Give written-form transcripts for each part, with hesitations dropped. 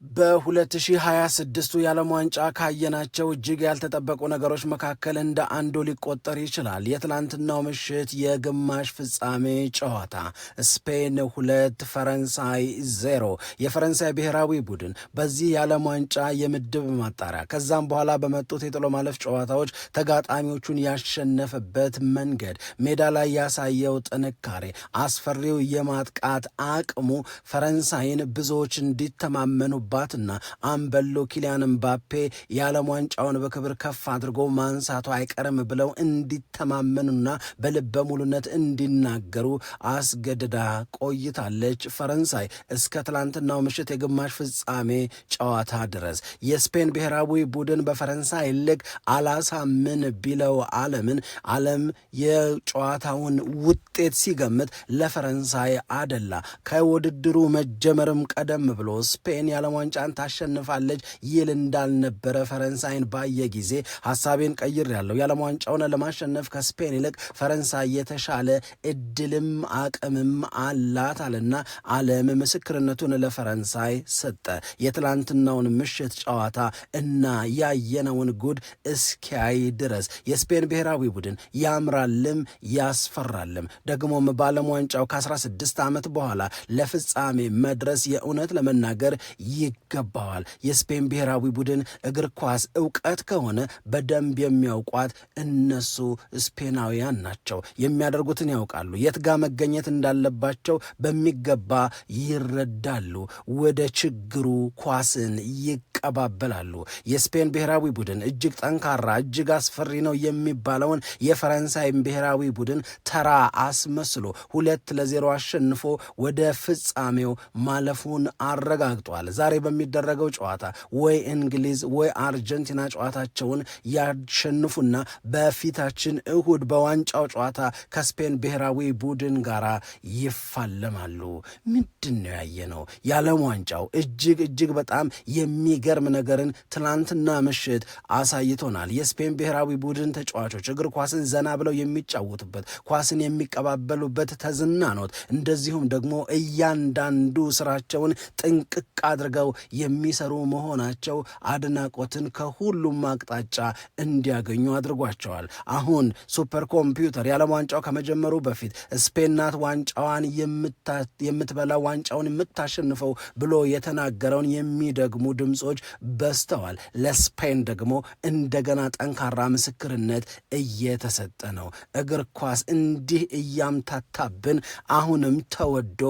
በ2026 የዓለም ዋንጫ ካየናቸው እጅግ ያልተጠበቁ ነገሮች መካከል እንደ አንዱ ሊቆጠር ይችላል። የትላንትናው ምሽት የግማሽ ፍጻሜ ጨዋታ ስፔን 2 ፈረንሳይ 0። የፈረንሳይ ብሔራዊ ቡድን በዚህ የዓለም ዋንጫ የምድብ ማጣሪያ ከዛም በኋላ በመጡት የጥሎ ማለፍ ጨዋታዎች ተጋጣሚዎቹን ያሸነፈበት መንገድ፣ ሜዳ ላይ ያሳየው ጥንካሬ፣ አስፈሪው የማጥቃት አቅሙ ፈረንሳይን ብዙዎች እንዲተማመኑ ባትና አምበሎ ኪሊያን ምባፔ የዓለም ዋንጫውን በክብር ከፍ አድርጎ ማንሳቱ አይቀርም ብለው እንዲተማመኑና በልበ ሙሉነት እንዲናገሩ አስገድዳ ቆይታለች። ፈረንሳይ እስከ ትላንትናው ምሽት የግማሽ ፍጻሜ ጨዋታ ድረስ የስፔን ብሔራዊ ቡድን በፈረንሳይ ልግ አላሳምን ቢለው ዓለም የጨዋታውን ውጤት ሲገምት ለፈረንሳይ አደላ። ከውድድሩ መጀመርም ቀደም ብሎ ስፔን የዓለም ዋንጫን ታሸንፋለች ይል እንዳልነበረ ፈረንሳይን ባየ ጊዜ ሐሳቤን ቀይሬያለሁ፣ የዓለም ዋንጫውን ለማሸነፍ ከስፔን ይልቅ ፈረንሳይ የተሻለ እድልም አቅምም አላት አለና ዓለም ምስክርነቱን ለፈረንሳይ ሰጠ። የትላንትናውን ምሽት ጨዋታ እና ያየነውን ጉድ እስኪያይ ድረስ የስፔን ብሔራዊ ቡድን ያምራልም ያስፈራልም። ደግሞም በዓለም ዋንጫው ከ16 ዓመት በኋላ ለፍጻሜ መድረስ የእውነት ለመናገር ይገባዋል። የስፔን ብሔራዊ ቡድን እግር ኳስ ዕውቀት ከሆነ በደንብ የሚያውቋት እነሱ ስፔናውያን ናቸው። የሚያደርጉትን ያውቃሉ። የት ጋ መገኘት እንዳለባቸው በሚገባ ይረዳሉ። ወደ ችግሩ ኳስን ይቀባበላሉ። የስፔን ብሔራዊ ቡድን እጅግ ጠንካራ እጅግ አስፈሪ ነው የሚባለውን የፈረንሳይ ብሔራዊ ቡድን ተራ አስመስሎ 2-0 አሸንፎ ወደ ፍጻሜው ማለፉን አረጋግጧል። ዛሬ በሚደረገው ጨዋታ ወይ እንግሊዝ ወይ አርጀንቲና ጨዋታቸውን ያሸንፉና በፊታችን እሁድ በዋንጫው ጨዋታ ከስፔን ብሔራዊ ቡድን ጋር ይፋለማሉ። ምንድን ነው ያየነው? የዓለም ዋንጫው እጅግ በጣም የሚገርም ነገርን ትናንትና ምሽት አሳይቶናል። የስፔን ብሔራዊ ቡድን ተጫዋቾች እግር ኳስን ዘና ብለው የሚጫወቱበት፣ ኳስን የሚቀባበሉበት ተዝናኖት፣ እንደዚሁም ደግሞ እያንዳንዱ ስራቸውን ጥንቅቅ አድርገው የሚሰሩ መሆናቸው አድናቆትን ከሁሉም አቅጣጫ እንዲያገኙ አድርጓቸዋል። አሁን ሱፐር ኮምፒውተር የዓለም ዋንጫው ከመጀመሩ በፊት ስፔን ናት ዋንጫዋን የምትበላ ዋንጫውን የምታሸንፈው ብሎ የተናገረውን የሚደግሙ ድምፆች በዝተዋል። ለስፔን ደግሞ እንደገና ጠንካራ ምስክርነት እየተሰጠ ነው። እግር ኳስ እንዲህ እያምታታብን አሁንም ተወዶ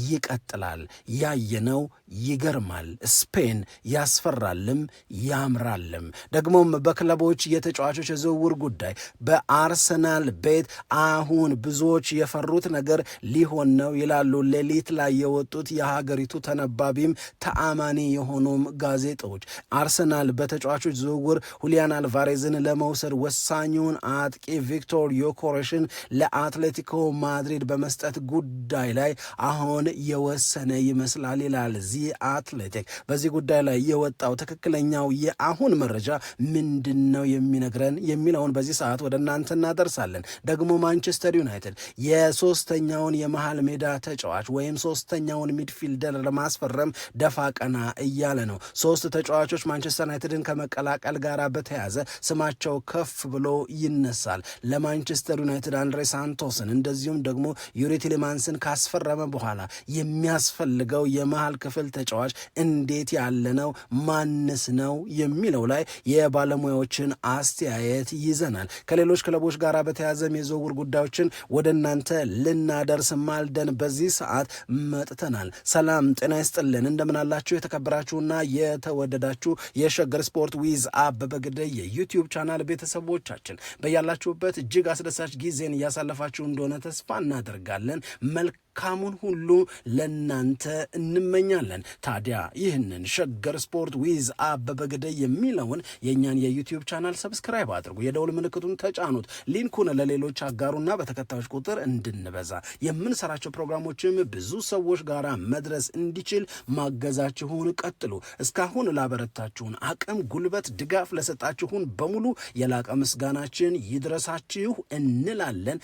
ይቀጥላል። ያየነው ይገርማል። ስፔን ያስፈራልም ያምራልም። ደግሞም በክለቦች የተጫዋቾች የዝውውር ጉዳይ በአርሰናል ቤት አሁን ብዙዎች የፈሩት ነገር ሊሆን ነው ይላሉ ሌሊት ላይ የወጡት የሀገሪቱ ተነባቢም ተአማኒ የሆኑም ጋዜጦች። አርሰናል በተጫዋቾች ዝውውር ሁሊያን አልቫሬዝን ለመውሰድ ወሳኙን አጥቂ ቪክቶር ዮኬሬሽን ለአትሌቲኮ ማድሪድ በመስጠት ጉዳይ ላይ አሁን የወሰነ ይመስላል ይላል ዚ አትሌቲክ። በዚህ ጉዳይ ላይ የወጣው ትክክለኛው የአሁን መረጃ ምንድን ነው የሚነግረን የሚለውን በዚህ ሰዓት ወደ እናንተ እናደርሳለን። ደግሞ ማንቸስተር ዩናይትድ የሶስተኛውን የመሃል ሜዳ ተጫዋች ወይም ሶስተኛውን ሚድፊልደር ለማስፈረም ደፋ ቀና እያለ ነው። 3 ተጫዋቾች ማንቸስተር ዩናይትድን ከመቀላቀል ጋር በተያዘ ስማቸው ከፍ ብሎ ይነሳል። ለማንቸስተር ዩናይትድ አንድሬ ሳንቶስን እንደዚሁም ደግሞ ዩሪ ቲሌማንስን ካስፈረመ በኋላ የሚያስፈልገው የመሃል ክፍል ተጫዋች እንዴት ያለ ነው፣ ማንስ ነው የሚለው ላይ የባለሙያዎችን አስተያየት ይዘናል። ከሌሎች ክለቦች ጋር በተያዘም የዝውውር ጉዳዮችን ወደ እናንተ ልናደርስ ማልደን በዚህ ሰዓት መጥተናል። ሰላም ጤና ይስጥልን፣ እንደምናላችሁ የተከበራችሁና የተወደዳችሁ የሸገር ስፖርት ዊዝ አበበ ግደይ የዩቲዩብ ቻናል ቤተሰቦቻችን በያላችሁበት እጅግ አስደሳች ጊዜን እያሳለፋችሁ እንደሆነ ተስፋ እናደርጋለን። መልካሙን ሁሉ ለናንተ እንመኛለን። ታዲያ ይህንን ሸገር ስፖርት ዊዝ አበበ ግደይ የሚለውን የእኛን የዩቲዩብ ቻናል ሰብስክራይብ አድርጉ፣ የደውል ምልክቱን ተጫኑት፣ ሊንኩን ለሌሎች አጋሩና በተከታዮች ቁጥር እንድንበዛ የምንሰራቸው ፕሮግራሞችም ብዙ ሰዎች ጋር መድረስ እንዲችል ማገዛችሁን ቀጥሉ። እስካሁን ላበረታችሁን አቅም፣ ጉልበት፣ ድጋፍ ለሰጣችሁን በሙሉ የላቀ ምስጋናችን ይድረሳችሁ እንላለን።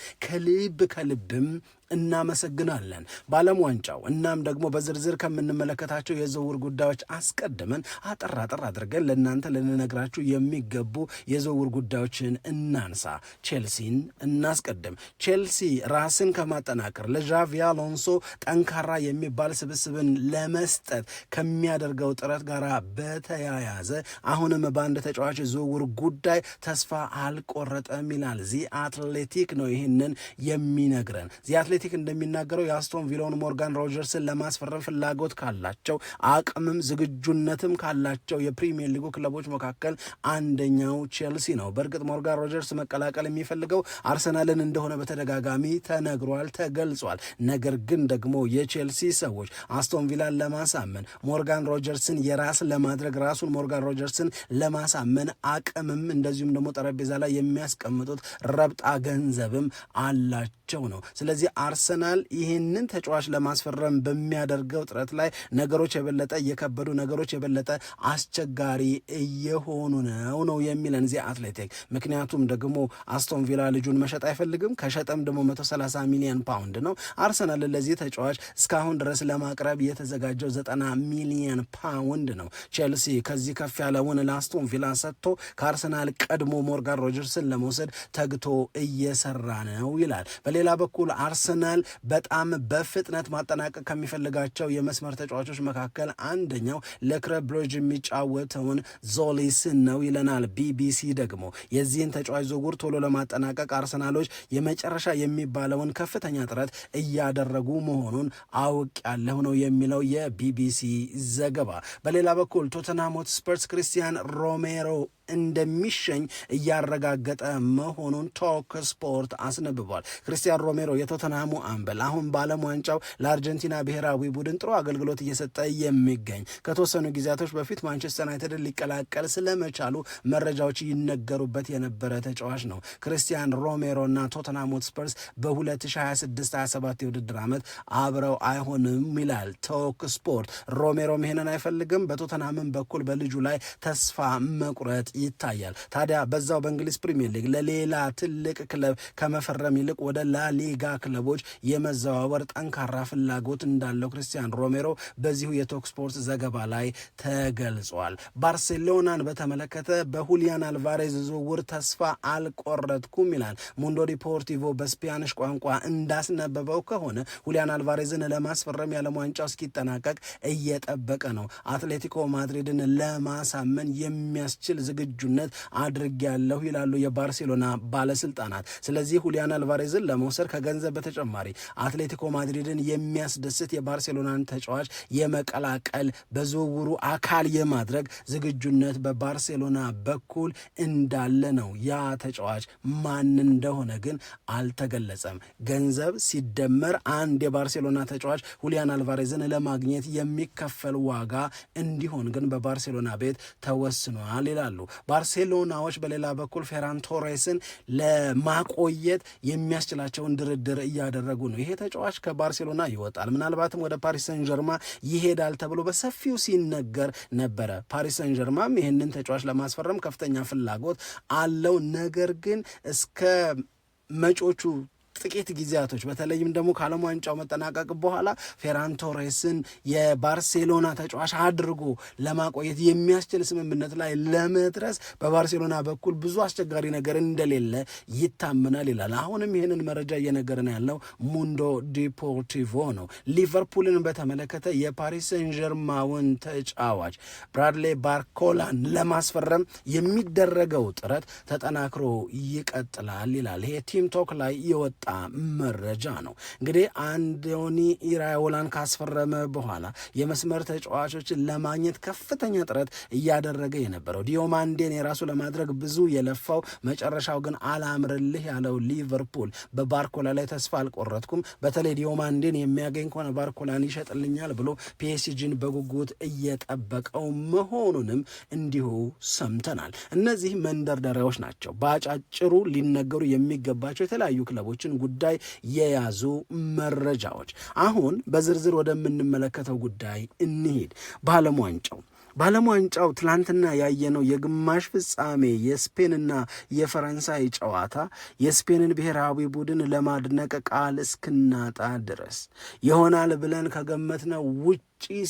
ከልብም እናመሰግናለን። በዓለም ዋንጫው እናም ደግሞ በዝርዝር ከምንመለከታቸው የዝውውር ጉዳዮች አስቀድመን አጠር አድርገን ለእናንተ ልንነግራችሁ የሚገቡ የዝውውር ጉዳዮችን እናንሳ። ቼልሲን እናስቀድም። ቼልሲ ራስን ከማጠናከር ለዣቪ አሎንሶ ጠንካራ የሚባል ስብስብን ለመስጠት ከሚያደርገው ጥረት ጋር በተያያዘ አሁንም በአንድ ተጫዋች ዝውውር ጉዳይ ተስፋ አልቆረጠም ይላል ዚ አትሌቲክ ነው ይህንን የሚነግረን። ዚ አትሌቲክ እንደሚናገረው የአስቶን ቪላውን ሞርጋን ሮጀርስን ለማስፈረም ፍላጎት ካላቸው አቅምም ዝግጁነትም ካላቸው የፕሪሚየር ሊጉ ክለቦች መካከል አንደኛው ቼልሲ ነው። በእርግጥ ሞርጋን ሮጀርስ መቀላቀል የሚፈልገው አርሰናልን እንደሆነ በተደጋጋሚ ተነግሯል፣ ተገልጿል። ነገር ግን ደግሞ የቼልሲ ሰዎች አስቶን ቪላን ለማሳመን ሞርጋን ሮጀርስን የራስ ለማድረግ ራሱን ሞርጋን ሮጀርስን ለማሳመን አቅምም እንደዚሁም ደግሞ ጠረጴዛ ላይ የሚያስቀምጡት ረብጣ ገንዘብም አላቸው ነው። ስለዚህ አርሰናል ይህንን ተጫዋች ለማስፈረም በሚያደርገው ጥረት ላይ ነገሮች የበለጠ እየከበዱ ነገሮች የበለጠ አስቸጋሪ እየሆኑ ነው የሚለን ዚ አትሌቲክ። ምክንያቱም ደግሞ አስቶን ቪላ ልጁን መሸጥ አይፈልግም። ከሸጠም ደግሞ 130 ሚሊዮን ፓውንድ ነው። አርሰናል ለዚህ ተጫዋች እስካሁን ድረስ ለማቅረብ የተዘጋጀው 90 ሚሊዮን ፓውንድ ነው። ቼልሲ ከዚህ ከፍ ያለውን ለአስቶን ቪላ ሰጥቶ ከአርሰናል ቀድሞ ሞርጋን ሮጀርስን ለመውሰድ ተግቶ እየሰራ ነው ይላል። በሌላ በኩል አርሰናል በጣም በፍጥነት ማጠናቀቅ ከሚፈልጋቸው የመስመር ተጫዋቾች መካከል አንደኛው ለክለብ ብሩጅ የሚጫወተውን ዞሊስን ነው ይለናል ቢቢሲ። ደግሞ የዚህን ተጫዋች ዝውውር ቶሎ ለማጠናቀቅ አርሰናሎች የመጨረሻ የሚባለውን ከፍተኛ ጥረት እያደረጉ መሆኑን አውቅ ያለሁ ነው የሚለው የቢቢሲ ዘገባ። በሌላ በኩል ቶተንሃም ሆትስፐርስ ክሪስቲያን ሮሜሮ እንደሚሸኝ እያረጋገጠ መሆኑን ቶክ ስፖርት አስነብቧል። ክሪስቲያን ሮሜሮ የቶተንሃሙ አምበል አሁን በዓለም ዋንጫው ለአርጀንቲና ብሔራዊ ቡድን ጥሩ አገልግሎት እየሰጠ የሚገኝ ከተወሰኑ ጊዜያቶች በፊት ማንቸስተር ዩናይትድን ሊቀላቀል ስለመቻሉ መረጃዎች ይነገሩበት የነበረ ተጫዋች ነው። ክሪስቲያን ሮሜሮ እና ቶተንሃም ሆትስፐርስ በ2026/27 የውድድር ዓመት አብረው አይሆንም ይላል ቶክ ስፖርት። ሮሜሮም ይሄንን አይፈልግም። በቶተንሃምን በኩል በልጁ ላይ ተስፋ መቁረጥ ይታያል። ታዲያ በዛው በእንግሊዝ ፕሪሚየር ሊግ ለሌላ ትልቅ ክለብ ከመፈረም ይልቅ ወደ ላሊጋ ክለቦች የመዘዋወር ጠንካራ ፍላጎት እንዳለው ክሪስቲያን ሮሜሮ በዚሁ የቶክ ስፖርት ዘገባ ላይ ተገልጿል። ባርሴሎናን በተመለከተ በሁሊያን አልቫሬዝ ዝውውር ተስፋ አልቆረጥኩም ይላል ሙንዶ ዲፖርቲቮ በስፓኒሽ ቋንቋ እንዳስነበበው ከሆነ ሁሊያን አልቫሬዝን ለማስፈረም የዓለም ዋንጫው እስኪጠናቀቅ እየጠበቀ ነው። አትሌቲኮ ማድሪድን ለማሳመን የሚያስችል ዝግጁነት አድርጌያለሁ ይላሉ የባርሴሎና ባለስልጣናት። ስለዚህ ሁሊያን አልቫሬዝን ለመውሰድ ከገንዘብ በተጨማሪ አትሌቲኮ ማድሪድን የሚያስደስት የባርሴሎናን ተጫዋች የመቀላቀል በዝውውሩ አካል የማድረግ ዝግጁነት በባርሴሎና በኩል እንዳለ ነው። ያ ተጫዋች ማን እንደሆነ ግን አልተገለጸም። ገንዘብ ሲደመር አንድ የባርሴሎና ተጫዋች ሁሊያን አልቫሬዝን ለማግኘት የሚከፈል ዋጋ እንዲሆን ግን በባርሴሎና ቤት ተወስኗል ይላሉ ባርሴሎናዎች። በሌላ በኩል ፌራን ቶሬስን ለማቆየት የሚያስችላቸውን ድርድር እያደረጉ ነው። ይሄ ተጫዋች ከባርሴሎና ይወጣል፣ ምናልባትም ወደ ፓሪስ ሰን ጀርማ ይሄዳል ተብሎ በሰፊው ሲነገር ነበረ። ፓሪስ ሰን ጀርማም ይህንን ተጫዋች ለማስፈረም ከፍተኛ ፍላጎት አለው። ነገር ግን እስከ መጪዎቹ ጥቂት ጊዜያቶች በተለይም ደግሞ ከዓለም ዋንጫው መጠናቀቅ በኋላ ፌራን ቶሬስን የባርሴሎና ተጫዋች አድርጎ ለማቆየት የሚያስችል ስምምነት ላይ ለመድረስ በባርሴሎና በኩል ብዙ አስቸጋሪ ነገር እንደሌለ ይታመናል ይላል። አሁንም ይህንን መረጃ እየነገረን ያለው ሙንዶ ዲፖርቲቮ ነው። ሊቨርፑልን በተመለከተ የፓሪስ ሰን ጀርማውን ተጫዋች ብራድሌ ባርኮላን ለማስፈረም የሚደረገው ጥረት ተጠናክሮ ይቀጥላል ይላል። ይሄ ቲም ቶክ ላይ የወጣ መረጃ ነው። እንግዲህ አንዶኒ ኢራዮላን ካስፈረመ በኋላ የመስመር ተጫዋቾችን ለማግኘት ከፍተኛ ጥረት እያደረገ የነበረው ዲዮማንዴን የራሱ ለማድረግ ብዙ የለፋው መጨረሻው ግን አላምርልህ ያለው ሊቨርፑል በባርኮላ ላይ ተስፋ አልቆረጥኩም፣ በተለይ ዲዮማንዴን የሚያገኝ ከሆነ ባርኮላን ይሸጥልኛል ብሎ ፒኤስጂን በጉጉት እየጠበቀው መሆኑንም እንዲሁ ሰምተናል። እነዚህ መንደርደሪያዎች ናቸው፣ በአጫጭሩ ሊነገሩ የሚገባቸው የተለያዩ ክለቦችን ጉዳይ የያዙ መረጃዎች። አሁን በዝርዝር ወደምንመለከተው ጉዳይ እንሂድ። በዓለም ዋንጫው በዓለም ዋንጫው ትላንትና ያየነው የግማሽ ፍጻሜ የስፔንና የፈረንሳይ ጨዋታ የስፔንን ብሔራዊ ቡድን ለማድነቅ ቃል እስክናጣ ድረስ ይሆናል ብለን ከገመትነው ውጭ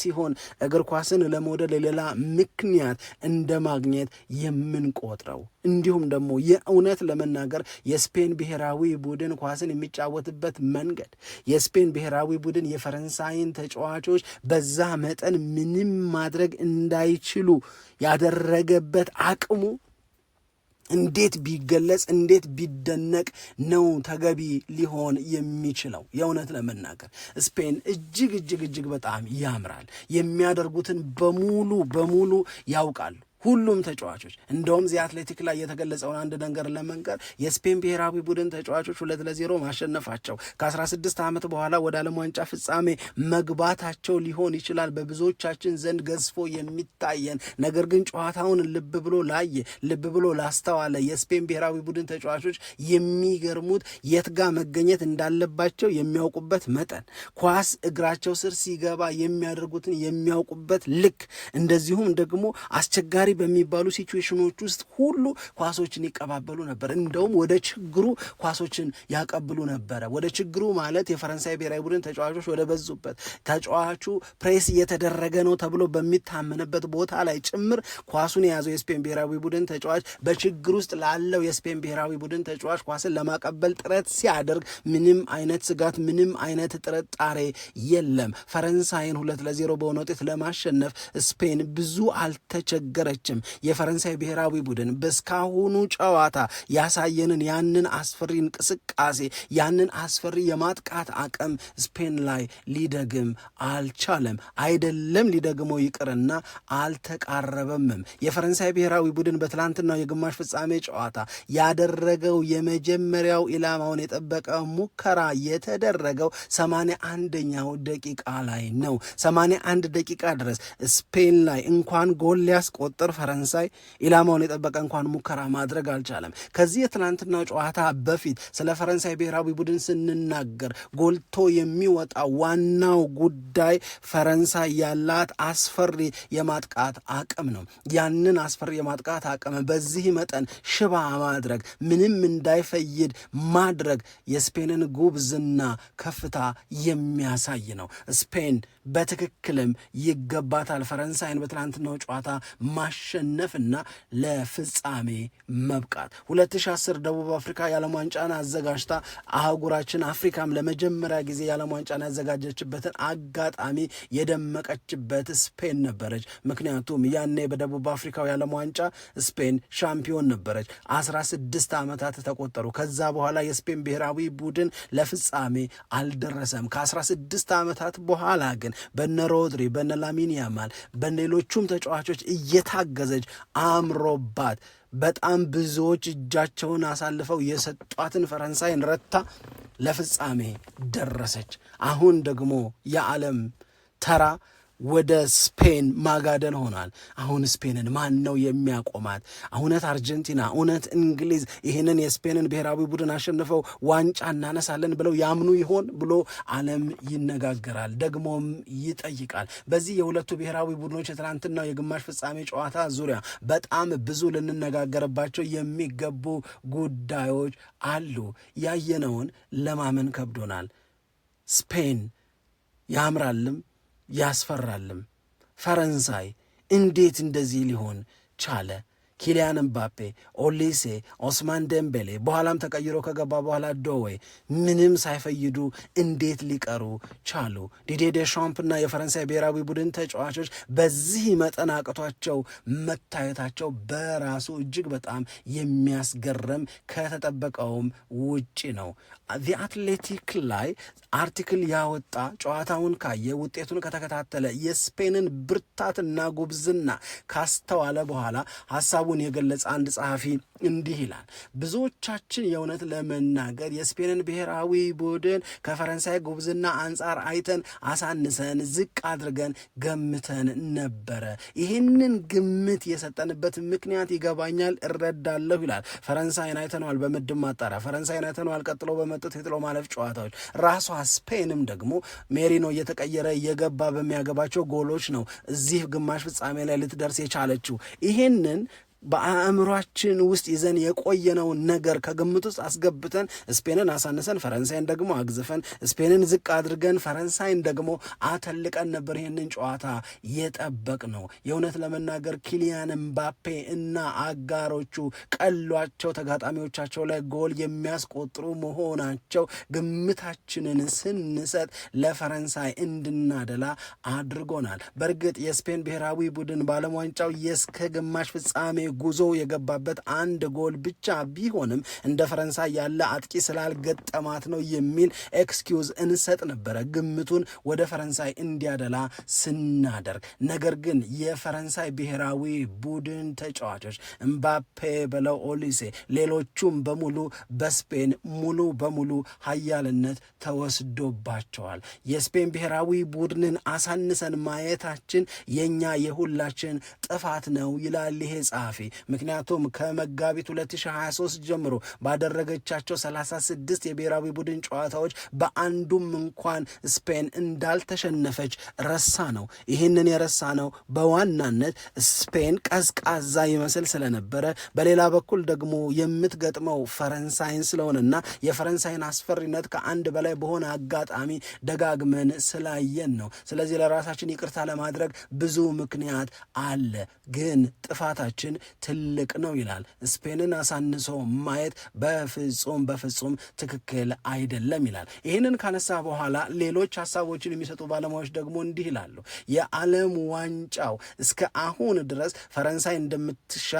ሲሆን እግር ኳስን ለመውደድ ሌላ ምክንያት እንደ ማግኘት የምንቆጥረው እንዲሁም ደግሞ የእውነት ለመናገር የስፔን ብሔራዊ ቡድን ኳስን የሚጫወትበት መንገድ የስፔን ብሔራዊ ቡድን የፈረንሳይን ተጫዋቾች በዛ መጠን ምንም ማድረግ እንዳይችሉ ያደረገበት አቅሙ እንዴት ቢገለጽ እንዴት ቢደነቅ ነው ተገቢ ሊሆን የሚችለው? የእውነት ለመናገር ስፔን እጅግ በጣም ያምራል። የሚያደርጉትን በሙሉ ያውቃሉ ሁሉም ተጫዋቾች። እንደውም ዚ አትሌቲክ ላይ የተገለጸውን አንድ ነገር ለመንገር የስፔን ብሔራዊ ቡድን ተጫዋቾች 2-0 ማሸነፋቸው ከ16 ዓመት በኋላ ወደ ዓለም ዋንጫ ፍጻሜ መግባታቸው ሊሆን ይችላል በብዙዎቻችን ዘንድ ገዝፎ የሚታየን ነገር ግን ጨዋታውን ልብ ብሎ ላስተዋለ የስፔን ብሔራዊ ቡድን ተጫዋቾች የሚገርሙት የትጋ መገኘት እንዳለባቸው የሚያውቁበት መጠን፣ ኳስ እግራቸው ስር ሲገባ የሚያደርጉትን የሚያውቁበት ልክ፣ እንደዚሁም ደግሞ አስቸጋሪ በሚባሉ ሲቹዌሽኖች ውስጥ ሁሉ ኳሶችን ይቀባበሉ ነበር። እንደውም ወደ ችግሩ ኳሶችን ያቀብሉ ነበረ። ወደ ችግሩ ማለት የፈረንሳይ ብሔራዊ ቡድን ተጫዋቾች ወደ በዙበት፣ ተጫዋቹ ፕሬስ እየተደረገ ነው ተብሎ በሚታመንበት ቦታ ላይ ጭምር ኳሱን የያዘው የስፔን ብሔራዊ ቡድን ተጫዋች በችግር ውስጥ ላለው የስፔን ብሔራዊ ቡድን ተጫዋች ኳስን ለማቀበል ጥረት ሲያደርግ ምንም አይነት ስጋት፣ ምንም አይነት ጥርጣሬ የለም። ፈረንሳይን 2-0 በሆነ ውጤት ለማሸነፍ ስፔን ብዙ አልተቸገረች። የፈረንሳይ ብሔራዊ ቡድን በስካሁኑ ጨዋታ ያሳየንን ያንን አስፈሪ እንቅስቃሴ ያንን አስፈሪ የማጥቃት አቅም ስፔን ላይ ሊደግም አልቻለም። አይደለም ሊደግመው ይቅርና አልተቃረበምም። የፈረንሳይ ብሔራዊ ቡድን በትላንትናው የግማሽ ፍጻሜ ጨዋታ ያደረገው የመጀመሪያው ኢላማውን የጠበቀ ሙከራ የተደረገው 81ኛው ደቂቃ ላይ ነው። 81 ደቂቃ ድረስ ስፔን ላይ እንኳን ጎል ሊያስቆጥር ፈረንሳይ ኢላማውን የጠበቀ እንኳን ሙከራ ማድረግ አልቻለም። ከዚህ የትናንትናው ጨዋታ በፊት ስለ ፈረንሳይ ብሔራዊ ቡድን ስንናገር ጎልቶ የሚወጣ ዋናው ጉዳይ ፈረንሳይ ያላት አስፈሪ የማጥቃት አቅም ነው። ያንን አስፈሪ የማጥቃት አቅም በዚህ መጠን ሽባ ማድረግ፣ ምንም እንዳይፈይድ ማድረግ የስፔንን ጉብዝና ከፍታ የሚያሳይ ነው። ስፔን በትክክልም ይገባታል ፈረንሳይን በትናንትናው ጨዋታ ማሸነፍና ለፍጻሜ መብቃት። 2010 ደቡብ አፍሪካ የዓለም ዋንጫን አዘጋጅታ አህጉራችን አፍሪካም ለመጀመሪያ ጊዜ የዓለም ዋንጫን ያዘጋጀችበትን አጋጣሚ የደመቀችበት ስፔን ነበረች። ምክንያቱም ያኔ በደቡብ አፍሪካው የዓለም ዋንጫ ስፔን ሻምፒዮን ነበረች። 16 ዓመታት ተቆጠሩ። ከዛ በኋላ የስፔን ብሔራዊ ቡድን ለፍጻሜ አልደረሰም። ከ16 ዓመታት በኋላ ግን በነ ሮድሪ፣ በነ ላሚን ያማል፣ በሌሎቹም ተጫዋቾች እየታገዘች አምሮባት በጣም ብዙዎች እጃቸውን አሳልፈው የሰጧትን ፈረንሳይን ረታ ለፍጻሜ ደረሰች። አሁን ደግሞ የዓለም ተራ ወደ ስፔን ማጋደል ሆኗል። አሁን ስፔንን ማን ነው የሚያቆማት? እውነት አርጀንቲና፣ እውነት እንግሊዝ ይህንን የስፔንን ብሔራዊ ቡድን አሸንፈው ዋንጫ እናነሳለን ብለው ያምኑ ይሆን ብሎ ዓለም ይነጋገራል፣ ደግሞም ይጠይቃል። በዚህ የሁለቱ ብሔራዊ ቡድኖች የትናንትናው የግማሽ ፍጻሜ ጨዋታ ዙሪያ በጣም ብዙ ልንነጋገርባቸው የሚገቡ ጉዳዮች አሉ። ያየነውን ለማመን ከብዶናል። ስፔን ያምራልም ያስፈራልም። ፈረንሳይ እንዴት እንደዚህ ሊሆን ቻለ? ኪሊያን ምባፔ፣ ኦሊሴ፣ ኦስማን ደምቤሌ በኋላም ተቀይሮ ከገባ በኋላ ዶዌ ምንም ሳይፈይዱ እንዴት ሊቀሩ ቻሉ? ዲዲዬ ዴሻምፕና የፈረንሳይ ብሔራዊ ቡድን ተጫዋቾች በዚህ መጠን አቅቷቸው መታየታቸው በራሱ እጅግ በጣም የሚያስገርም ከተጠበቀውም ውጪ ነው። ዚ አትሌቲክ ላይ አርቲክል ያወጣ ጨዋታውን ካየ ውጤቱን ከተከታተለ የስፔንን ብርታትና ጉብዝና ካስተዋለ በኋላ ሀሳቡ ሀሳቡን የገለጸ አንድ ጸሐፊ እንዲህ ይላል። ብዙዎቻችን የእውነት ለመናገር የስፔንን ብሔራዊ ቡድን ከፈረንሳይ ጉብዝና አንጻር አይተን አሳንሰን ዝቅ አድርገን ገምተን ነበረ። ይህንን ግምት የሰጠንበት ምክንያት ይገባኛል፣ እረዳለሁ ይላል። ፈረንሳይን አይተነዋል በምድብ ማጣሪያ፣ ፈረንሳይን አይተነዋል ቀጥሎ በመጡት የጥሎ ማለፍ ጨዋታዎች። ራሷ ስፔንም ደግሞ ሜሪኖ እየተቀየረ እየገባ በሚያገባቸው ጎሎች ነው እዚህ ግማሽ ፍጻሜ ላይ ልትደርስ የቻለችው። ይሄንን በአእምሯችን ውስጥ ይዘን የቆየነውን ነገር ከግምት ውስጥ አስገብተን ስፔንን አሳንሰን ፈረንሳይን ደግሞ አግዝፈን ስፔንን ዝቅ አድርገን ፈረንሳይን ደግሞ አተልቀን ነበር ይህንን ጨዋታ የጠበቅ ነው። የእውነት ለመናገር ኪሊያን ምባፔ እና አጋሮቹ ቀሏቸው ተጋጣሚዎቻቸው ላይ ጎል የሚያስቆጥሩ መሆናቸው ግምታችንን ስንሰጥ ለፈረንሳይ እንድናደላ አድርጎናል። በእርግጥ የስፔን ብሔራዊ ቡድን በዓለም ዋንጫው የእስከ ግማሽ ፍጻሜ ጉዞ የገባበት አንድ ጎል ብቻ ቢሆንም እንደ ፈረንሳይ ያለ አጥቂ ስላልገጠማት ነው የሚል ኤክስኪውዝ እንሰጥ ነበረ ግምቱን ወደ ፈረንሳይ እንዲያደላ ስናደርግ። ነገር ግን የፈረንሳይ ብሔራዊ ቡድን ተጫዋቾች እምባፔ በለው ኦሊሴ፣ ሌሎቹም በሙሉ በስፔን ሙሉ በሙሉ ኃያልነት ተወስዶባቸዋል። የስፔን ብሔራዊ ቡድንን አሳንሰን ማየታችን የኛ የሁላችን ጥፋት ነው ይላል ይሄ ጸሐፊ። ምክንያቱም ከመጋቢት 2023 ጀምሮ ባደረገቻቸው 36 የብሔራዊ ቡድን ጨዋታዎች በአንዱም እንኳን ስፔን እንዳልተሸነፈች ረሳ ነው። ይህንን የረሳ ነው በዋናነት ስፔን ቀዝቃዛ ይመስል ስለነበረ፣ በሌላ በኩል ደግሞ የምትገጥመው ፈረንሳይን ስለሆነና የፈረንሳይን አስፈሪነት ከአንድ በላይ በሆነ አጋጣሚ ደጋግመን ስላየን ነው። ስለዚህ ለራሳችን ይቅርታ ለማድረግ ብዙ ምክንያት አለ፣ ግን ጥፋታችን ትልቅ ነው ይላል። ስፔንን አሳንሶ ማየት በፍጹም ትክክል አይደለም ይላል። ይህንን ካነሳ በኋላ ሌሎች ሀሳቦችን የሚሰጡ ባለሙያዎች ደግሞ እንዲህ ይላሉ። የዓለም ዋንጫው እስከ አሁን ድረስ ፈረንሳይ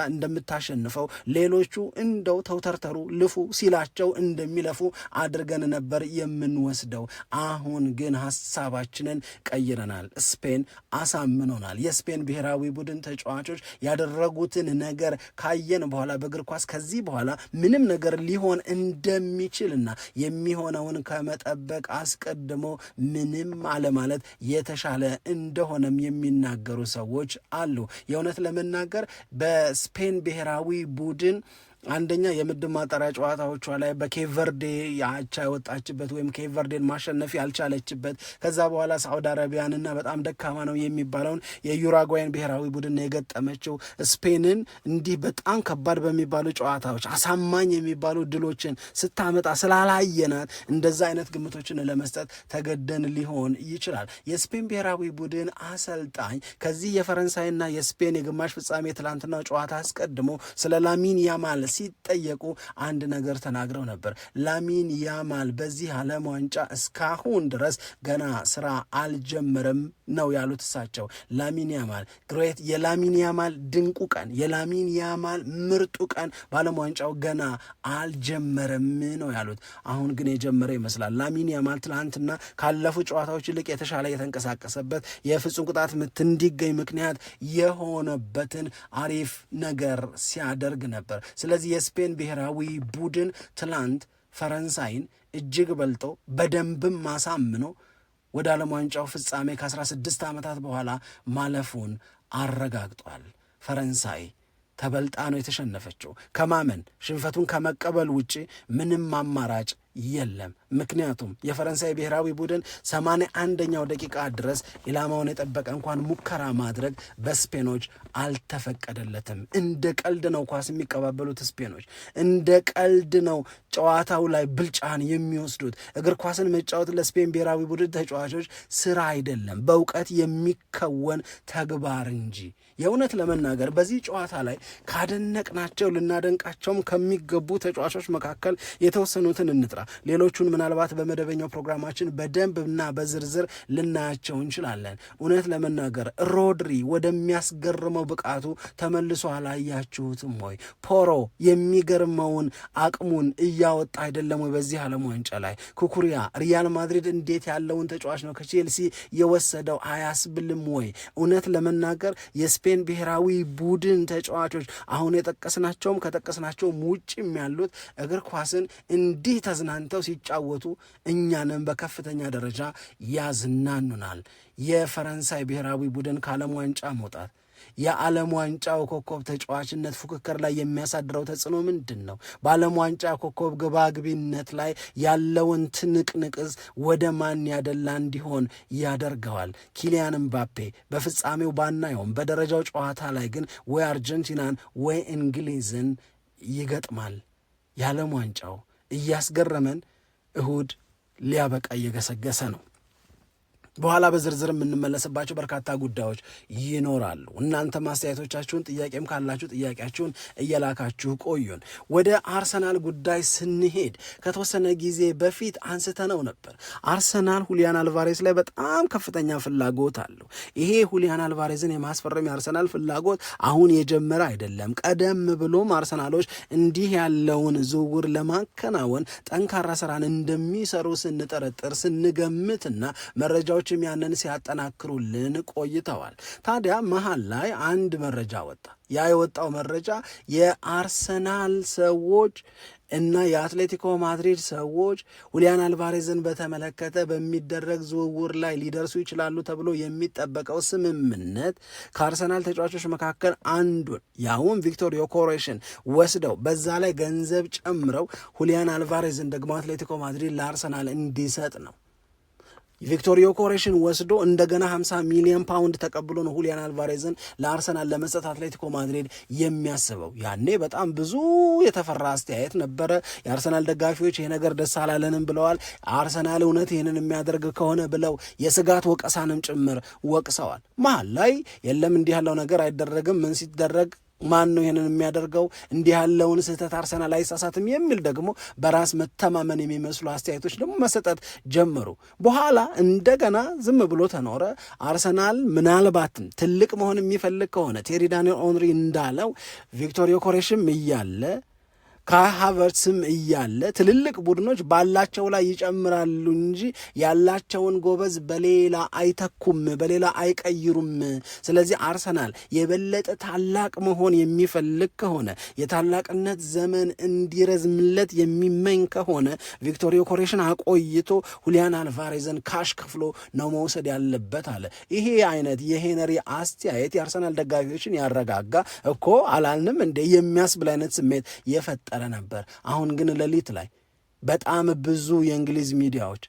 እንደምታሸንፈው ሌሎቹ እንደው ተውተርተሩ ልፉ ሲላቸው እንደሚለፉ አድርገን ነበር የምንወስደው። አሁን ግን ሀሳባችንን ቀይረናል። ስፔን አሳምኖናል። የስፔን ብሔራዊ ቡድን ተጫዋቾች ያደረጉትን ነገር ካየን በኋላ በእግር ኳስ ከዚህ በኋላ ምንም ነገር ሊሆን እንደሚችልና የሚሆነውን ከመጠበቅ አስቀድሞ ምንም አለማለት የተሻለ እንደሆነም የሚናገሩ ሰዎች አሉ። የእውነት ለመናገር በስፔን ብሔራዊ ቡድን አንደኛ የምድብ ማጣሪያ ጨዋታዎቿ ላይ በኬቨርዴ ያቻ የወጣችበት ወይም ኬቨርዴን ማሸነፍ ያልቻለችበት፣ ከዛ በኋላ ሳዑዲ አረቢያንና በጣም ደካማ ነው የሚባለውን የዩራጓይን ብሔራዊ ቡድን የገጠመችው ስፔንን እንዲህ በጣም ከባድ በሚባሉ ጨዋታዎች አሳማኝ የሚባሉ ድሎችን ስታመጣ ስላላየናት እንደዛ አይነት ግምቶችን ለመስጠት ተገደን ሊሆን ይችላል። የስፔን ብሔራዊ ቡድን አሰልጣኝ ከዚህ የፈረንሳይና የስፔን የግማሽ ፍጻሜ ትላንትና ጨዋታ አስቀድሞ ስለ ላሚን ያማል ሲጠየቁ አንድ ነገር ተናግረው ነበር። ላሚን ያማል በዚህ ዓለም ዋንጫ እስካሁን ድረስ ገና ስራ አልጀመረም ነው ያሉት እሳቸው። ላሚን ያማል ግሬት፣ የላሚን ያማል ድንቁ ቀን፣ የላሚን ያማል ምርጡ ቀን በዓለም ዋንጫው ገና አልጀመረም ነው ያሉት። አሁን ግን የጀመረ ይመስላል። ላሚን ያማል ትናንትና ካለፉ ጨዋታዎች ይልቅ የተሻለ የተንቀሳቀሰበት የፍጹም ቅጣት ምት እንዲገኝ ምክንያት የሆነበትን አሪፍ ነገር ሲያደርግ ነበር። ስለዚህ የስፔን ብሔራዊ ቡድን ትላንት ፈረንሳይን እጅግ በልጦ በደንብም ማሳምኖ ወደ ዓለም ዋንጫው ፍጻሜ ከ16 ዓመታት በኋላ ማለፉን አረጋግጧል። ፈረንሳይ ተበልጣ ነው የተሸነፈችው። ከማመን ሽንፈቱን ከመቀበል ውጪ ምንም አማራጭ የለም። ምክንያቱም የፈረንሳይ ብሔራዊ ቡድን 81ኛው ደቂቃ ድረስ ኢላማውን የጠበቀ እንኳን ሙከራ ማድረግ በስፔኖች አልተፈቀደለትም። እንደ ቀልድ ነው ኳስ የሚቀባበሉት ስፔኖች፣ እንደ ቀልድ ነው ጨዋታው ላይ ብልጫን የሚወስዱት። እግር ኳስን መጫወት ለስፔን ብሔራዊ ቡድን ተጫዋቾች ስራ አይደለም፣ በእውቀት የሚከወን ተግባር እንጂ። የእውነት ለመናገር በዚህ ጨዋታ ላይ ካደነቅናቸው ልናደንቃቸውም ከሚገቡ ተጫዋቾች መካከል የተወሰኑትን እንጥራ። ሌሎቹን ምናልባት በመደበኛው ፕሮግራማችን በደንብና በዝርዝር ልናያቸው እንችላለን። እውነት ለመናገር ሮድሪ ወደሚያስገርመው ብቃቱ ተመልሶ አላያችሁትም ወይ? ፖሮ የሚገርመውን አቅሙን እያወጣ አይደለም ወይ? በዚህ ዓለም ዋንጫ ላይ ኩኩሪያ ሪያል ማድሪድ እንዴት ያለውን ተጫዋች ነው ከቼልሲ የወሰደው አያስብልም ወይ? እውነት ለመናገር የስፔን ብሔራዊ ቡድን ተጫዋቾች አሁን የጠቀስናቸውም ከጠቀስናቸውም ውጭም ያሉት እግር ኳስን እንዲህ ተዝናንተው ሲጫወቱ እኛንም በከፍተኛ ደረጃ ያዝናኑናል። የፈረንሳይ ብሔራዊ ቡድን ከዓለም ዋንጫ መውጣት የዓለም ዋንጫው ኮከብ ተጫዋችነት ፉክክር ላይ የሚያሳድረው ተጽዕኖ ምንድን ነው? በዓለም ዋንጫ ኮከብ ግባግቢነት ላይ ያለውን ትንቅንቅስ ወደ ማን ያደላ እንዲሆን ያደርገዋል? ኪሊያን ምባፔ በፍጻሜው ባናየውም በደረጃው ጨዋታ ላይ ግን ወይ አርጀንቲናን ወይ እንግሊዝን ይገጥማል። የዓለም ዋንጫው እያስገረመን እሁድ ሊያበቃ እየገሰገሰ ነው። በኋላ በዝርዝር የምንመለስባቸው በርካታ ጉዳዮች ይኖራሉ። እናንተ ማስተያየቶቻችሁን፣ ጥያቄም ካላችሁ ጥያቄያችሁን እየላካችሁ ቆዩን። ወደ አርሰናል ጉዳይ ስንሄድ ከተወሰነ ጊዜ በፊት አንስተነው ነበር። አርሰናል ሁሊያን አልቫሬዝ ላይ በጣም ከፍተኛ ፍላጎት አለው። ይሄ ሁሊያን አልቫሬዝን የማስፈረም የአርሰናል ፍላጎት አሁን የጀመረ አይደለም። ቀደም ብሎም አርሰናሎች እንዲህ ያለውን ዝውውር ለማከናወን ጠንካራ ስራን እንደሚሰሩ ስንጠረጥር ስንገምትና መረጃዎች ያንን ሲያጠናክሩልን ቆይተዋል። ታዲያ መሃል ላይ አንድ መረጃ ወጣ። ያ የወጣው መረጃ የአርሰናል ሰዎች እና የአትሌቲኮ ማድሪድ ሰዎች ሁሊያን አልቫሬዝን በተመለከተ በሚደረግ ዝውውር ላይ ሊደርሱ ይችላሉ ተብሎ የሚጠበቀው ስምምነት ከአርሰናል ተጫዋቾች መካከል አንዱን ያውም ቪክቶር ዮኬሬሽን ወስደው በዛ ላይ ገንዘብ ጨምረው ሁሊያን አልቫሬዝን ደግሞ አትሌቲኮ ማድሪድ ለአርሰናል እንዲሰጥ ነው። ቪክቶር ዮኬሬሽን ወስዶ እንደገና 50 ሚሊዮን ፓውንድ ተቀብሎ ነው ሁሊያን አልቫሬዝን ለአርሰናል ለመስጠት አትሌቲኮ ማድሪድ የሚያስበው። ያኔ በጣም ብዙ የተፈራ አስተያየት ነበረ። የአርሰናል ደጋፊዎች ይሄ ነገር ደስ አላለንም ብለዋል። አርሰናል እውነት ይህንን የሚያደርግ ከሆነ ብለው የስጋት ወቀሳንም ጭምር ወቅሰዋል። መሀል ላይ የለም እንዲህ ያለው ነገር አይደረግም፣ ምን ሲደረግ ማን ነው ይሄንን የሚያደርገው? እንዲህ ያለውን ስህተት አርሰናል አይሳሳትም የሚል ደግሞ በራስ መተማመን የሚመስሉ አስተያየቶች ደግሞ መሰጠት ጀመሩ። በኋላ እንደገና ዝም ብሎ ተኖረ። አርሰናል ምናልባትም ትልቅ መሆን የሚፈልግ ከሆነ ቴሪ ዳንኤል ኦንሪ እንዳለው ቪክቶር ዮኬሬሽም እያለ ካይ ሃቨርትስም እያለ ትልልቅ ቡድኖች ባላቸው ላይ ይጨምራሉ እንጂ ያላቸውን ጎበዝ በሌላ አይተኩም፣ በሌላ አይቀይሩም። ስለዚህ አርሰናል የበለጠ ታላቅ መሆን የሚፈልግ ከሆነ የታላቅነት ዘመን እንዲረዝምለት የሚመኝ ከሆነ ቪክቶር ዮኬሬሽን አቆይቶ ሁሊያን አልቫሬዝን ካሽ ከፍሎ ነው መውሰድ ያለበት አለ። ይሄ አይነት የሄነሪ አስተያየት የአርሰናል ደጋፊዎችን ያረጋጋ እኮ አላልንም እንደ የሚያስብል አይነት ስሜት የፈጠ ነበር። አሁን ግን ሌሊት ላይ በጣም ብዙ የእንግሊዝ ሚዲያዎች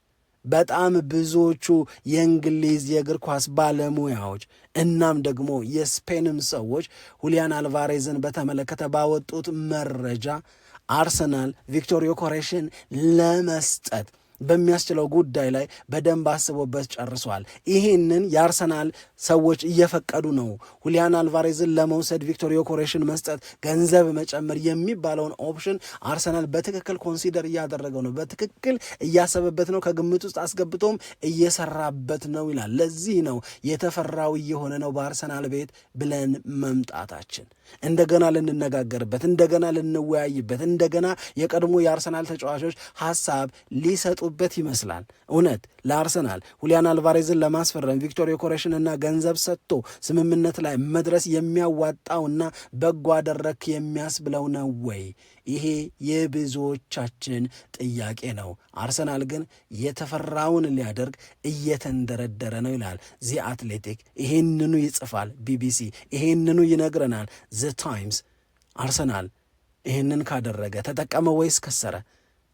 በጣም ብዙዎቹ የእንግሊዝ የእግር ኳስ ባለሙያዎች እናም ደግሞ የስፔንም ሰዎች ሁሊያን አልቫሬዝን በተመለከተ ባወጡት መረጃ አርሰናል ቪክቶር ዮኬሬሽን ለመስጠት በሚያስችለው ጉዳይ ላይ በደንብ አስቦበት ጨርሷል። ይህንን የአርሰናል ሰዎች እየፈቀዱ ነው። ሁሊያን አልቫሬዝን ለመውሰድ ቪክቶር ዮኬሬሽን መስጠት፣ ገንዘብ መጨመር የሚባለውን ኦፕሽን አርሰናል በትክክል ኮንሲደር እያደረገው ነው፣ በትክክል እያሰበበት ነው፣ ከግምት ውስጥ አስገብቶም እየሰራበት ነው ይላል። ለዚህ ነው የተፈራው እየሆነ ነው በአርሰናል ቤት ብለን መምጣታችን። እንደገና ልንነጋገርበት፣ እንደገና ልንወያይበት፣ እንደገና የቀድሞ የአርሰናል ተጫዋቾች ሀሳብ ሊሰጡበት ይመስላል። እውነት ለአርሰናል ሁሊያን አልቫሬዝን ለማስፈረም ቪክቶር ዮኬሬሽን እና ገንዘብ ሰጥቶ ስምምነት ላይ መድረስ የሚያዋጣውና በጎ አደረክ የሚያስብለው ነው ወይ? ይሄ የብዙዎቻችን ጥያቄ ነው። አርሰናል ግን የተፈራውን ሊያደርግ እየተንደረደረ ነው ይላል ዚ አትሌቲክ። ይሄንኑ ይጽፋል ቢቢሲ፣ ይሄንኑ ይነግረናል ዘ ታይምስ። አርሰናል ይሄንን ካደረገ ተጠቀመ ወይስ ከሰረ?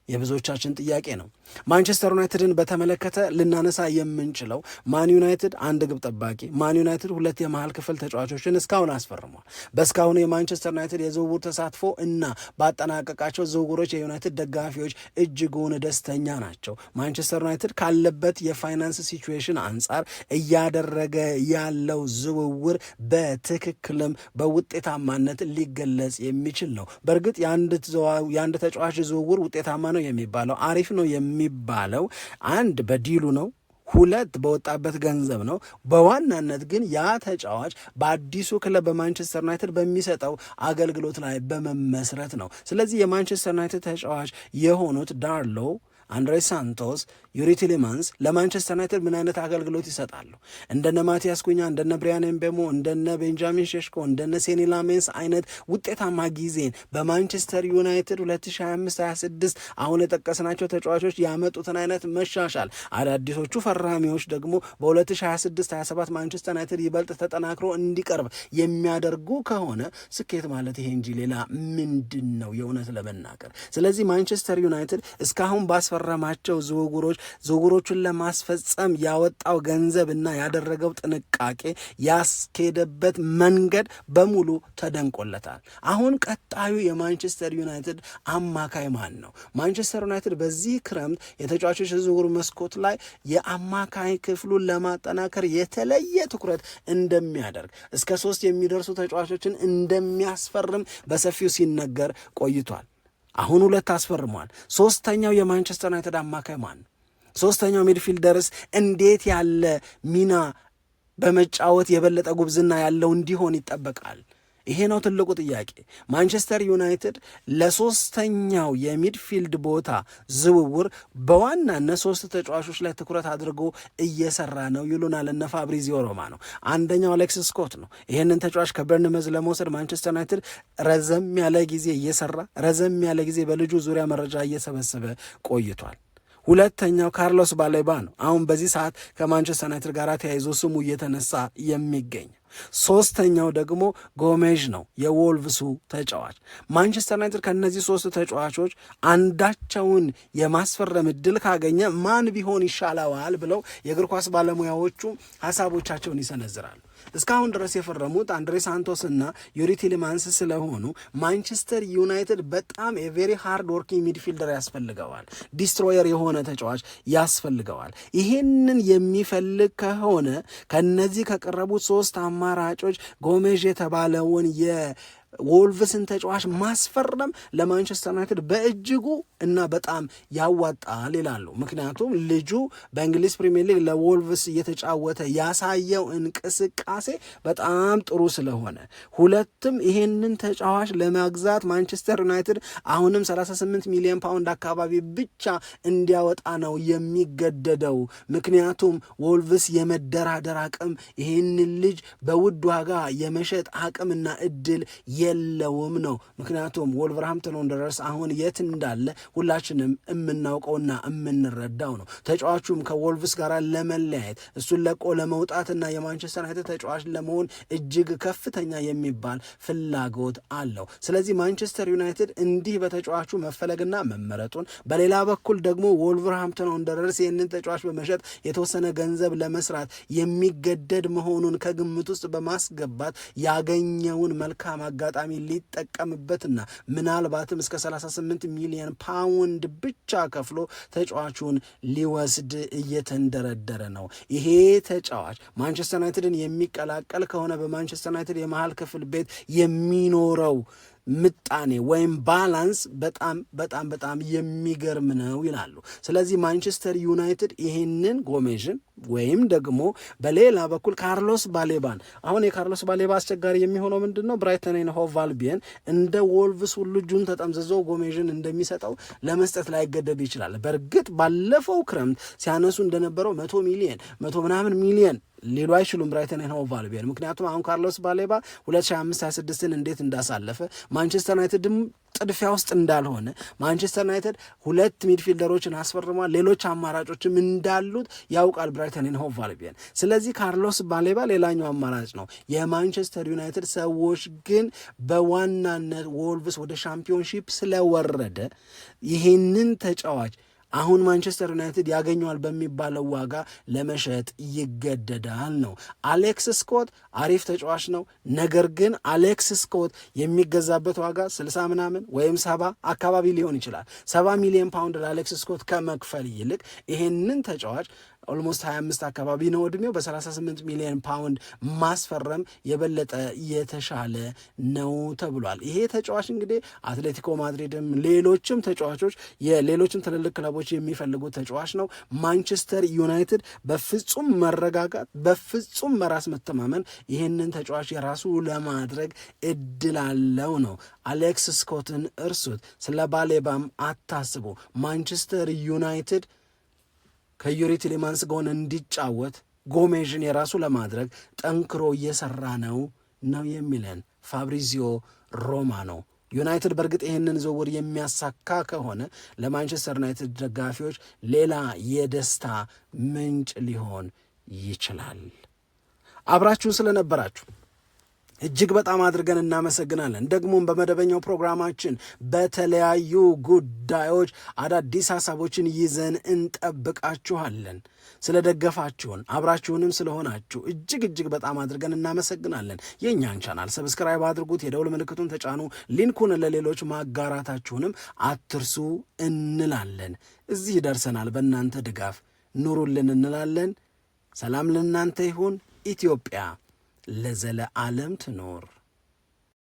የብዙዎቻችን ጥያቄ ነው። ማንቸስተር ዩናይትድን በተመለከተ ልናነሳ የምንችለው ማን ዩናይትድ አንድ ግብ ጠባቂ፣ ማን ዩናይትድ ሁለት የመሃል ክፍል ተጫዋቾችን እስካሁን አስፈርሟል። በእስካሁኑ የማንቸስተር ዩናይትድ የዝውውር ተሳትፎ እና ባጠናቀቃቸው ዝውውሮች የዩናይትድ ደጋፊዎች እጅጉን ደስተኛ ናቸው። ማንቸስተር ዩናይትድ ካለበት የፋይናንስ ሲቹዌሽን አንጻር እያደረገ ያለው ዝውውር በትክክልም በውጤታማነት ሊገለጽ የሚችል ነው። በእርግጥ የአንድ ተጫዋች ዝውውር ውጤታማ ነው ነው የሚባለው፣ አሪፍ ነው የሚባለው አንድ በዲሉ ነው፣ ሁለት በወጣበት ገንዘብ ነው። በዋናነት ግን ያ ተጫዋች በአዲሱ ክለብ በማንቸስተር ዩናይትድ በሚሰጠው አገልግሎት ላይ በመመስረት ነው። ስለዚህ የማንቸስተር ዩናይትድ ተጫዋች የሆኑት ዳርሎ፣ አንድሬ ሳንቶስ፣ ዩሪ ቲሊማንስ ለማንቸስተር ዩናይትድ ምን አይነት አገልግሎት ይሰጣሉ? እንደነ ማቲያስ ኩኛ፣ እንደነ ብሪያን ኤምቤሞ፣ እንደነ ቤንጃሚን ሼሽኮ፣ እንደነ ሴኒ ላሜንስ አይነት ውጤታማ ጊዜን በማንቸስተር ዩናይትድ 2025-26 አሁን የጠቀስናቸው ተጫዋቾች ያመጡትን አይነት መሻሻል አዳዲሶቹ ፈራሚዎች ደግሞ በ2026-27 ማንቸስተር ዩናይትድ ይበልጥ ተጠናክሮ እንዲቀርብ የሚያደርጉ ከሆነ ስኬት ማለት ይሄ እንጂ ሌላ ምንድን ነው የእውነት ለመናገር። ስለዚህ ማንቸስተር ዩናይትድ እስካሁን ባስፈረማቸው ዝውውሮቹን ለማስፈጸም ያወጣው ገንዘብ እና ያደረገው ጥንቃቄ ያስኬደበት መንገድ በሙሉ ተደንቆለታል። አሁን ቀጣዩ የማንቸስተር ዩናይትድ አማካይ ማን ነው? ማንቸስተር ዩናይትድ በዚህ ክረምት የተጫዋቾች ዝውውር መስኮት ላይ የአማካይ ክፍሉን ለማጠናከር የተለየ ትኩረት እንደሚያደርግ እስከ 3 የሚደርሱ ተጫዋቾችን እንደሚያስፈርም በሰፊው ሲነገር ቆይቷል። አሁን 2 አስፈርሟል። 3ኛው የማንቸስተር ዩናይትድ አማካይ ማን? 3ኛው ሚድፊልደርስ እንዴት ያለ ሚና በመጫወት የበለጠ ጉብዝና ያለው እንዲሆን ይጠበቃል? ይሄ ነው ትልቁ ጥያቄ። ማንቸስተር ዩናይትድ ለ3ኛው የሚድፊልድ ቦታ ዝውውር በዋናነት 3 ተጫዋቾች ላይ ትኩረት አድርጎ እየሰራ ነው ይሉናል እነ ፋብሪዚዮ ሮማኖ። አንደኛው አሌክሲስ ስኮት ነው። ይህንን ተጫዋች ከበርንመዝ ለመውሰድ ማንቸስተር ዩናይትድ ረዘም ያለ ጊዜ እየሰራ ረዘም ያለ ጊዜ በልጁ ዙሪያ መረጃ እየሰበሰበ ቆይቷል። 2ኛው ካርሎስ ባሌባ ነው። አሁን በዚህ ሰዓት ከማንቸስተር ዩናይትድ ጋር ተያይዞ ስሙ እየተነሳ የሚገኝ 3ኛው ደግሞ ጎሜዥ ነው፣ የዎልቭሱ ተጫዋች። ማንቸስተር ዩናይትድ ከእነዚህ 3 ተጫዋቾች አንዳቸውን የማስፈረም እድል ካገኘ ማን ቢሆን ይሻለዋል ብለው የእግር ኳስ ባለሙያዎቹ ሀሳቦቻቸውን ይሰነዝራሉ። እስካሁን ድረስ የፈረሙት አንድሬ ሳንቶስ እና ዩሪ ቲሊማንስ ስለሆኑ ማንቸስተር ዩናይትድ በጣም የቬሪ ሃርድ ወርኪንግ ሚድፊልደር ያስፈልገዋል፣ ዲስትሮየር የሆነ ተጫዋች ያስፈልገዋል። ይህንን የሚፈልግ ከሆነ ከነዚህ ከቀረቡት 3 አማራጮች ጎሜዥ የተባለውን ወልቭስን ተጫዋች ማስፈረም ለማንቸስተር ዩናይትድ በእጅጉ እና በጣም ያዋጣል ይላሉ። ምክንያቱም ልጁ በእንግሊዝ ፕሪሚየር ሊግ ለወልቭስ እየተጫወተ ያሳየው እንቅስቃሴ በጣም ጥሩ ስለሆነ፣ ሁለትም ይሄንን ተጫዋች ለመግዛት ማንቸስተር ዩናይትድ አሁንም 38 ሚሊዮን ፓውንድ አካባቢ ብቻ እንዲያወጣ ነው የሚገደደው። ምክንያቱም ወልቭስ የመደራደር አቅም ይሄንን ልጅ በውድ ዋጋ የመሸጥ አቅምና እድል የለውም ነው። ምክንያቱም ወልቨርሃምፕተን ወንደረርስ አሁን የት እንዳለ ሁላችንም የምናውቀውና የምንረዳው ነው። ተጫዋቹም ከወልቭስ ጋር ለመለያየት እሱን ለቆ ለመውጣትና የማንቸስተር ዩናይትድ ተጫዋች ለመሆን እጅግ ከፍተኛ የሚባል ፍላጎት አለው። ስለዚህ ማንቸስተር ዩናይትድ እንዲህ በተጫዋቹ መፈለግና መመረጡን፣ በሌላ በኩል ደግሞ ወልቨርሃምፕተን ወንደረርስ ይህንን ተጫዋች በመሸጥ የተወሰነ ገንዘብ ለመስራት የሚገደድ መሆኑን ከግምት ውስጥ በማስገባት ያገኘውን መልካም አጋጣሚ ሊጠቀምበትና ምናልባትም እስከ 38 ሚሊዮን ፓውንድ ብቻ ከፍሎ ተጫዋቹን ሊወስድ እየተንደረደረ ነው። ይሄ ተጫዋች ማንቸስተር ዩናይትድን የሚቀላቀል ከሆነ በማንቸስተር ዩናይትድ የመሃል ክፍል ቤት የሚኖረው ምጣኔ ወይም ባላንስ በጣም በጣም በጣም የሚገርም ነው ይላሉ። ስለዚህ ማንቸስተር ዩናይትድ ይህንን ጎሜዥን ወይም ደግሞ በሌላ በኩል ካርሎስ ባሌባን፣ አሁን የካርሎስ ባሌባ አስቸጋሪ የሚሆነው ምንድን ነው? ብራይተን ኤንድ ሆቭ አልቢየን እንደ ወልቭስ ሁሉ እጁን ተጠምዝዞ ጎሜዥን እንደሚሰጠው ለመስጠት ላይገደድ ይችላል። በእርግጥ ባለፈው ክረምት ሲያነሱ እንደነበረው 100 ሚሊዮን 100 ምናምን ሚሊዮን ሊሉ አይችሉም ብራይተን ኤንድ ሆቭ አልቢየን። ምክንያቱም አሁን ካርሎስ ባሌባ 2025-26ን እንዴት እንዳሳለፈ ማንቸስተር ዩናይትድም ጥድፊያ ውስጥ እንዳልሆነ ማንቸስተር ዩናይትድ 2 ሚድፊልደሮችን አስፈርሟል፣ ሌሎች አማራጮችም እንዳሉት ያውቃል ብራይተን ኤንድ ሆቭ አልቢየን። ስለዚህ ካርሎስ ባሌባ ሌላኛው አማራጭ ነው የማንቸስተር ዩናይትድ ሰዎች። ግን በዋናነት ወልቭስ ወደ ሻምፒዮንሺፕ ስለወረደ ይህንን ተጫዋች አሁን ማንቸስተር ዩናይትድ ያገኘዋል በሚባለው ዋጋ ለመሸጥ ይገደዳል ነው። አሌክስ ስኮት አሪፍ ተጫዋች ነው። ነገር ግን አሌክስ ስኮት የሚገዛበት ዋጋ 60 ምናምን ወይም 70 አካባቢ ሊሆን ይችላል። 70 ሚሊዮን ፓውንድ ለአሌክስ ስኮት ከመክፈል ይልቅ ይሄንን ተጫዋች ኦልሞስት 25 አካባቢ ነው እድሜው። በ38 ሚሊዮን ፓውንድ ማስፈረም የበለጠ የተሻለ ነው ተብሏል። ይሄ ተጫዋች እንግዲህ አትሌቲኮ ማድሪድም ሌሎችም ተጫዋቾች የሌሎችም ትልልቅ ክለቦች የሚፈልጉት ተጫዋች ነው። ማንቸስተር ዩናይትድ በፍጹም መረጋጋት፣ በፍጹም በራስ መተማመን ይህንን ተጫዋች የራሱ ለማድረግ እድል አለው ነው። አሌክስ ስኮትን እርሱት፣ ስለ ባሌባም አታስቡ። ማንቸስተር ዩናይትድ ከዩሪ ቲሌማንስ ጎን እንዲጫወት ጎሜዥን የራሱ ለማድረግ ጠንክሮ እየሰራ ነው የሚለን ፋብሪዚዮ ሮማኖ። ዩናይትድ በእርግጥ ይህንን ዝውውር የሚያሳካ ከሆነ ለማንቸስተር ዩናይትድ ደጋፊዎች ሌላ የደስታ ምንጭ ሊሆን ይችላል። አብራችሁን ስለነበራችሁ እጅግ በጣም አድርገን እናመሰግናለን። ደግሞም በመደበኛው ፕሮግራማችን በተለያዩ ጉዳዮች አዳዲስ ሀሳቦችን ይዘን እንጠብቃችኋለን። ስለደገፋችሁን አብራችሁንም ስለሆናችሁ እጅግ በጣም አድርገን እናመሰግናለን። የእኛን ቻናል ሰብስክራይብ አድርጉት፣ የደውል ምልክቱን ተጫኑ፣ ሊንኩን ለሌሎች ማጋራታችሁንም አትርሱ እንላለን። እዚህ ደርሰናል በእናንተ ድጋፍ፣ ኑሩልን እንላለን። ሰላም ለእናንተ ይሁን። ኢትዮጵያ ለዘለዓለም ትኖር።